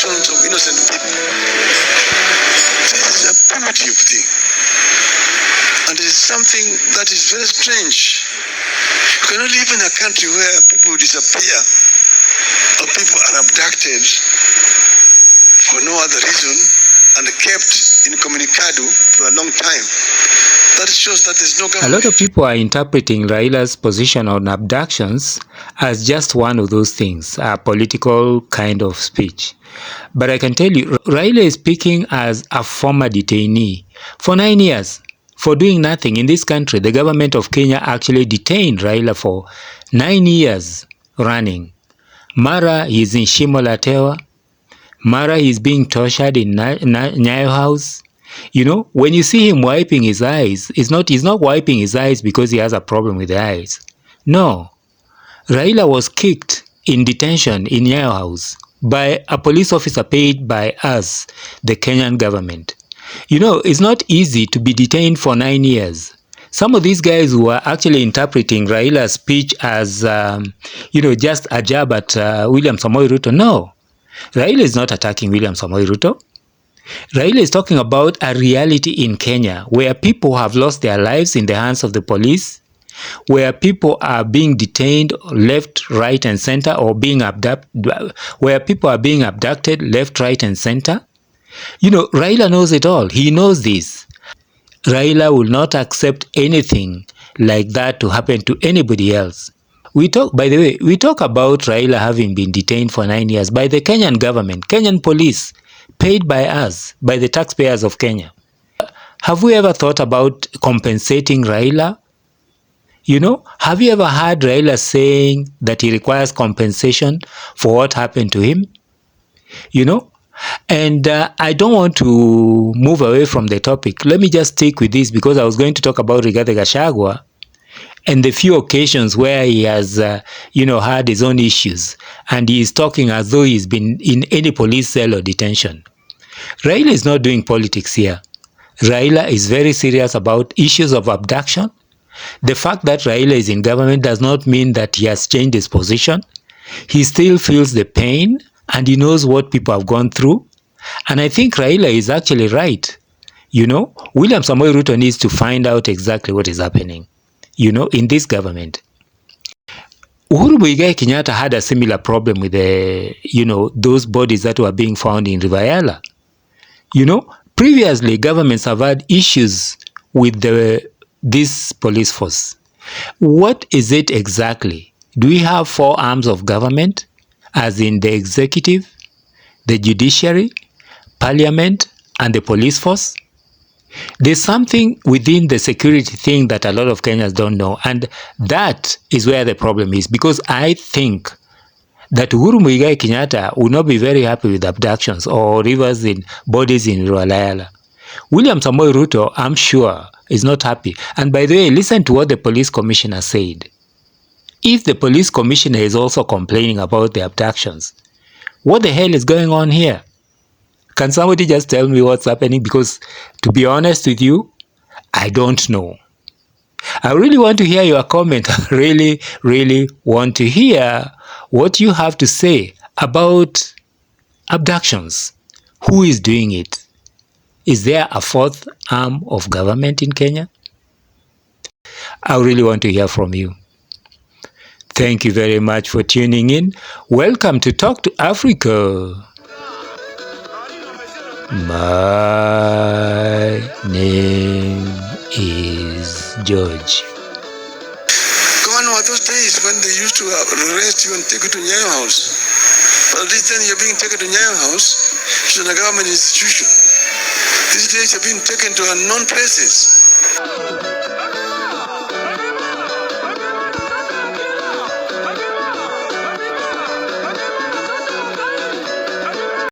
abductions of innocent people. This is a primitive thing. And it is something that is very strange. You cannot live in a country where people disappear or people are abducted for no other reason and kept incommunicado for a long time. That shows that there's no government. A lot of people are interpreting Raila's position on abductions as just one of those things, a political kind of speech. But I can tell you, Raila is speaking as a former detainee. For 9 years, for doing nothing in this country, the government of Kenya actually detained Raila for 9 years running. Mara is in Shimo la Tewa. Mara is being tortured in Nyayo House. You know, when you see him wiping his eyes, he's not wiping his eyes because he has a problem with the eyes. No. Raila was kicked in detention in Nyayo House by a police officer paid by us, the Kenyan government. You know, it's not easy to be detained for 9 years. Some of these guys who are actually interpreting Raila's speech as, just a jab at William Samoei Ruto. No. Raila is not attacking William Samoei Ruto. Raila is talking about a reality in Kenya where people have lost their lives in the hands of the police, where people are being detained left, right, and center, or where people are being abducted left, right, and center. You know, Raila knows it all. He knows this. Raila will not accept anything like that to happen to anybody else. By the way, we talk about Raila having been detained for 9 years by the Kenyan government, Kenyan police, paid by us, by the taxpayers of Kenya. Have we ever thought about compensating Raila? You know, have you ever heard Raila saying that he requires compensation for what happened to him? You know, and I don't want to move away from the topic. Let me just stick with this because I was going to talk about Rigathi Gachagua and the few occasions where he has, had his own issues, and he is talking as though he's been in any police cell or detention. Raila is not doing politics here. Raila is very serious about issues of abduction. The fact that Raila is in government does not mean that he has changed his position. He still feels the pain, and he knows what people have gone through. And I think Raila is actually right. You know, William Samoei Ruto needs to find out exactly what is happening, in this government. Uhuru Muigai Kenyatta had a similar problem with those bodies that were being found in River Yala. Previously, governments have had issues with this police force. What is it exactly? Do we have 4 arms of government, as in the executive, the judiciary, parliament, and the police force? There's something within the security thing that a lot of Kenyans don't know, and that is where the problem is, because I think that Uhuru Muigai Kenyatta will not be very happy with abductions or bodies in Rualayala. William Samoei Ruto, I'm sure, is not happy. And by the way, listen to what the police commissioner said. If the police commissioner is also complaining about the abductions, what the hell is going on here? Can somebody just tell me what's happening? Because to be honest with you, I don't know. I really want to hear your comment. I really, really want to hear what you have to say about abductions. Who is doing it? Is there a 4th arm of government in Kenya? I really want to hear from you. Thank you very much for tuning in. Welcome to Talk to Africa. My name is George. Gone were those days when they used to arrest you and take you to Nyayo House. But this time you're being taken to Nyayo House, which is a government institution. These days you're being taken to unknown places.